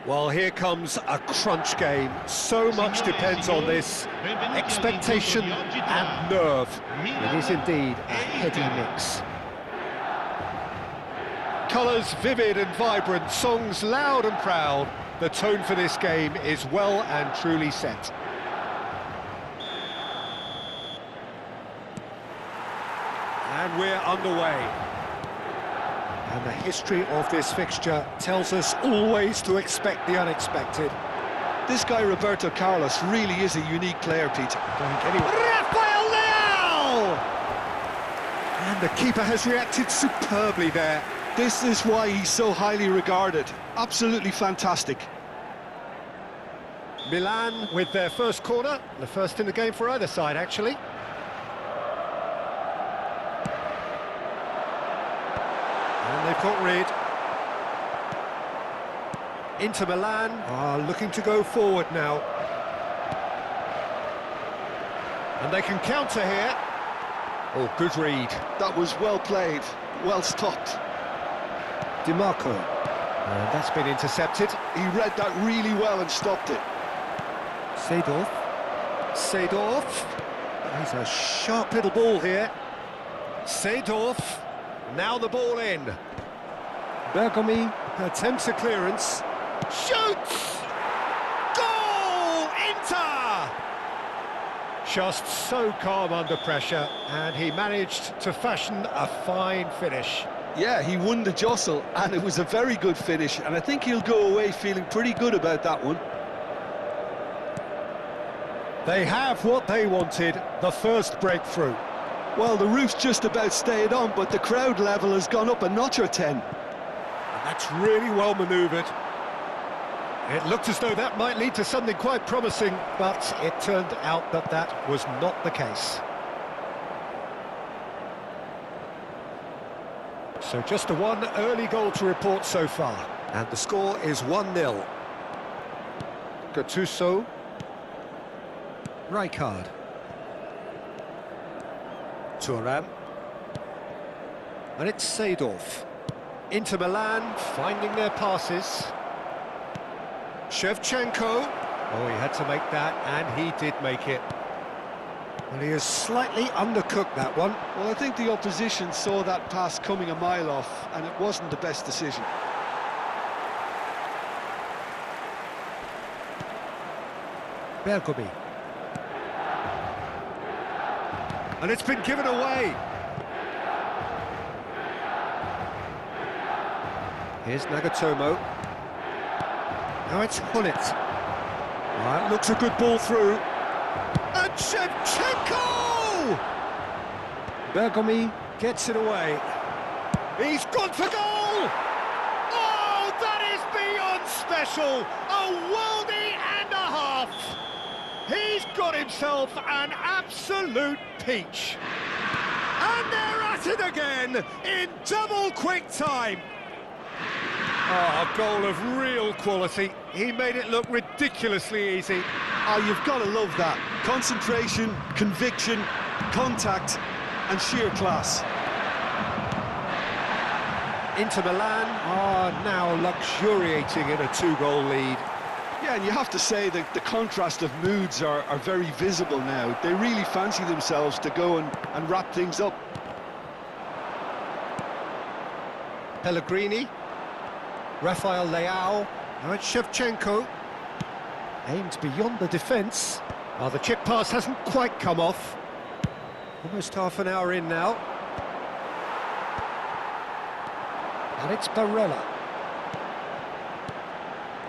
Well, here comes a crunch game. So much depends on this. Expectation and nerve. It is indeed a heady mix. Colours vivid and vibrant, songs loud and proud. The tone for this game is well and truly set. And we're underway. And the history of this fixture tells us always to expect the unexpected. This guy, Roberto Carlos, really is a unique player, Peter. Rafael Leão! And the keeper has reacted superbly there. This is why he's so highly regarded. Absolutely fantastic. Milan with their first corner, the first in the game for either side, actually. And they've got rid. Inter Milan are looking to go forward now. And they can counter here. Oh, good read. That was well played, well stopped. DiMarco. And that's been intercepted. He read that really well and stopped it. Seedorf. Seedorf. He's a sharp little ball here. Seedorf. Now the ball in. Bergomi attempts a clearance. Shoots! Goal! Inter! Just so calm under pressure, and he managed to fashion a fine finish. Yeah, he won the jostle, and it was a very good finish, and I think he'll go away feeling pretty good about that one. They have what they wanted, the first breakthrough. Well, the roof's just about stayed on, but the crowd level has gone up a notch or 10. And that's really well manoeuvred. It looked as though that might lead to something quite promising, but it turned out that that was not the case. So just a one early goal to report so far. And the score is 1-0. Gattuso. Rijkaard. Thuram. And it's Seedorf. Inter Milan finding their passes. Shevchenko. Oh, he had to make that, and he did make it. Well, he has slightly undercooked that one. Well, I think the opposition saw that pass coming a mile off, and it wasn't the best decision. Bergomi. And it's been given away. Here's Nagatomo. Now it's Hullet. That looks a good ball through. And Shevchenko! Bergomi gets it away. He's gone for goal! Oh, that is beyond special! A worldie and a half! He's got himself an absolute peach. And they're at it again in double quick time. Oh, a goal of real quality. He made it look ridiculously easy. Oh, you've got to love that. Concentration, conviction, contact, and sheer class. Inter Milan are now luxuriating in a two-goal lead. Yeah, and you have to say that the contrast of moods are very visible now. They really fancy themselves to go and wrap things up. Pellegrini. Rafael Leão. Now it's Shevchenko. Aimed beyond the defence. Well, the chip pass hasn't quite come off. Almost half an hour in now. And it's Barella.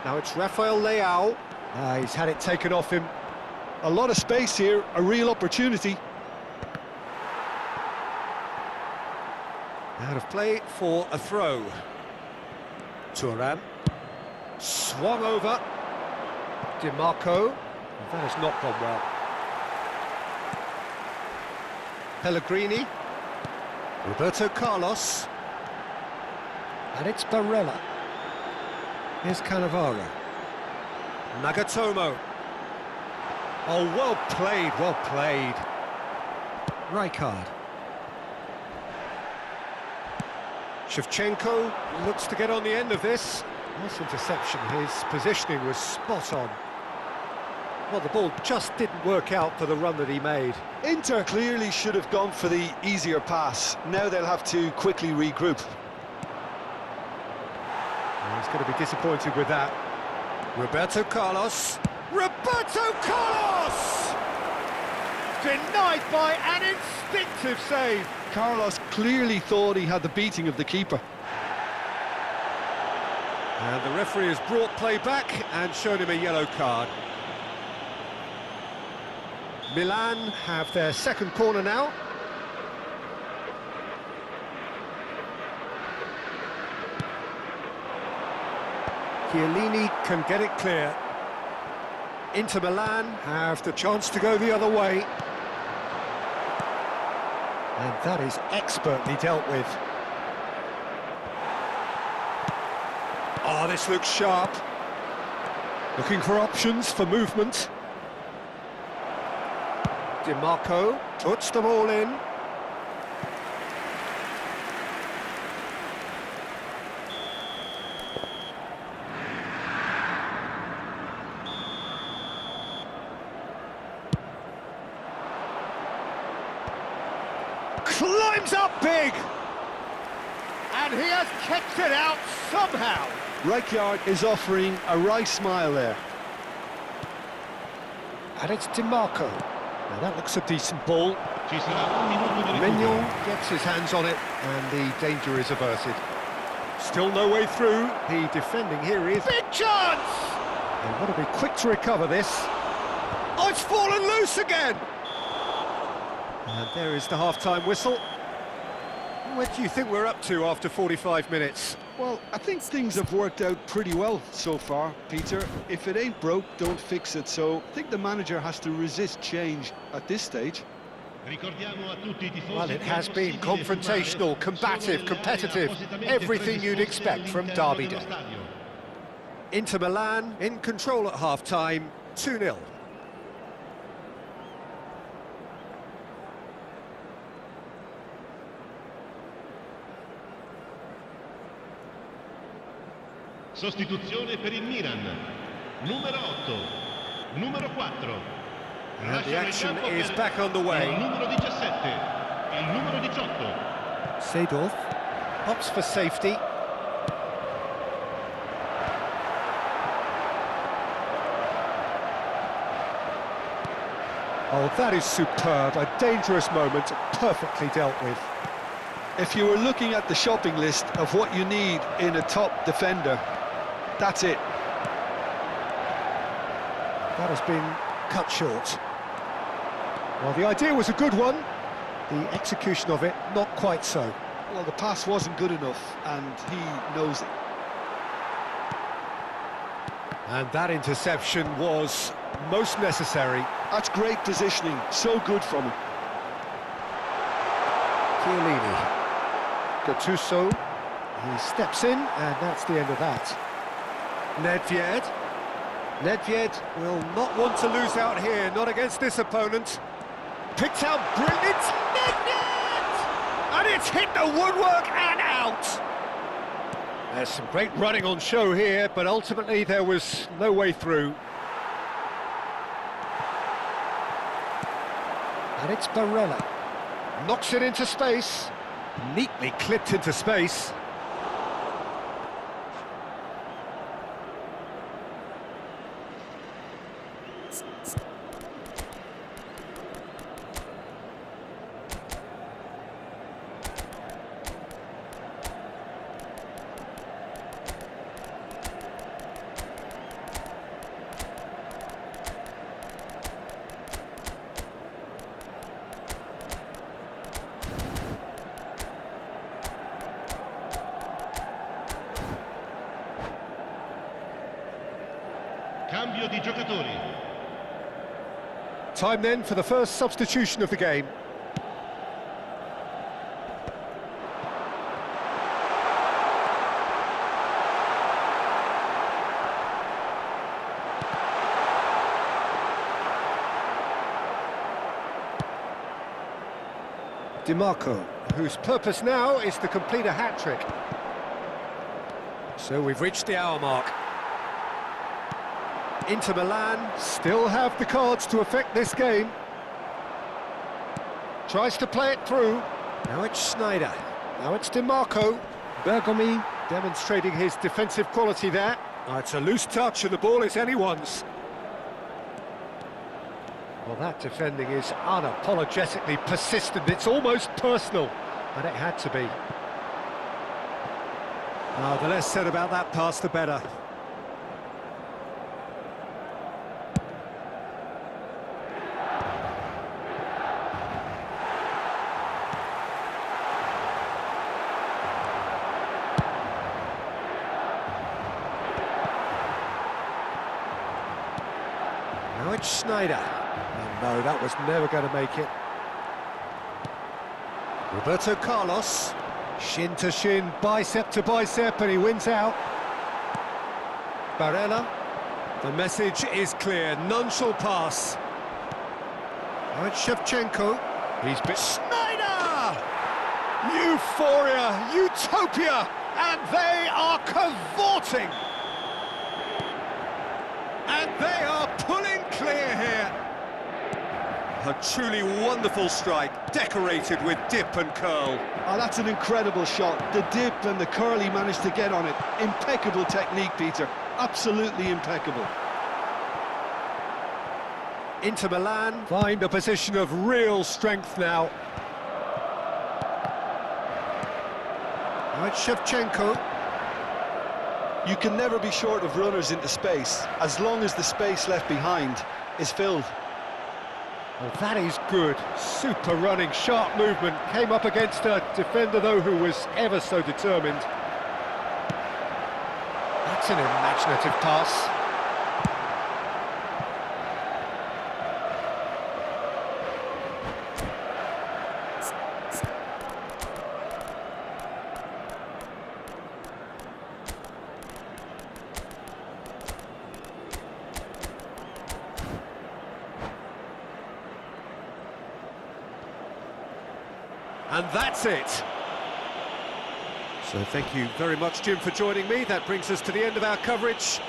Now it's Rafael Leão. He's had it taken off him. A lot of space here, a real opportunity. Out of play for a throw. Thuram. Swung over. DiMarco. That has not gone well. Pellegrini. Roberto Carlos. And it's Barella. Here's Cannavaro. Nagatomo. Oh, well played, well played. Rijkaard. Shevchenko looks to get on the end of this. Nice interception, his positioning was spot on. Well, the ball just didn't work out for the run that he made. Inter clearly should have gone for the easier pass. Now they'll have to quickly regroup. He's going to be disappointed with that. Roberto Carlos. Roberto Carlos! Denied by an instinctive save. Carlos clearly thought he had the beating of the keeper. And the referee has brought play back and shown him a yellow card. Milan have their second corner now. Chiellini can get it clear. Inter Milan have the chance to go the other way. And that is expertly dealt with. Oh, this looks sharp. Looking for options for movement. Di Marco puts them all in. Climbs up big! And he has kept it out somehow. Rijkaard is offering a right smile there. And it's Di Marco. Now that looks a decent ball. Mignon gets his hands on it and the danger is averted. Still no way through. The defending here is... Big chance! They want to be quick to recover this. Oh, it's fallen loose again! And there is the half-time whistle. What do you think we're up to after 45 minutes? Well, I think things have worked out pretty well so far, Peter. If it ain't broke, don't fix it. So I think the manager has to resist change at this stage. Well, it has been confrontational, combative, competitive, everything you'd expect from Derby Day. Inter Milan in control at half-time, 2-0. Sostituzione per il Milan. Numero 8. Numero 4. And the action is back on the way. Il numero 17. Il numero 18. Seedorf opts for safety. Oh, that is superb. A dangerous moment, perfectly dealt with. If you were looking at the shopping list of what you need in a top defender, that's it. That has been cut short. Well, the idea was a good one. The execution of it, not quite so. Well, the pass wasn't good enough, and he knows it. And that interception was most necessary. That's great positioning, so good from him. Chiellini. Gattuso. He steps in, and that's the end of that. Nedved. Nedved will not want to lose out here, not against this opponent. Picked out brilliant. Nedved! And it's hit the woodwork and out. There's some great running on show here, but ultimately there was no way through. And it's Barella. Knocks it into space. Neatly clipped into space. Cambio di giocatori. Time then for the first substitution of the game. Di Marco, whose purpose now is to complete a hat-trick. So we've reached the hour mark. Inter Milan still have the cards to affect this game. Tries to play it through. Now it's Sneijder. Now it's DiMarco. Bergomi demonstrating his defensive quality there. Oh, it's a loose touch and the ball is anyone's. Well, that defending is unapologetically persistent. It's almost personal, and it had to be. Oh, the less said about that pass, the better. Now it's Sneijder. And no, that was never going to make it. Roberto Carlos. Shin to shin, bicep to bicep, and he wins out. Barella. The message is clear. None shall pass. Now it's Shevchenko. He's been... Sneijder! Euphoria, utopia, and they are cavorting. And they are pulling clear here. A truly wonderful strike, decorated with dip and curl. Oh, that's an incredible shot. The dip and the curl he managed to get on it. Impeccable technique, Peter. Absolutely impeccable. Inter Milan find a position of real strength now. Now it's Shevchenko. You can never be short of runners into space, as long as the space left behind is filled. Well, that is good. Super running, sharp movement. Came up against a defender, though, who was ever so determined. That's an imaginative pass. And that's it. So thank you very much, Jim, for joining me. That brings us to the end of our coverage.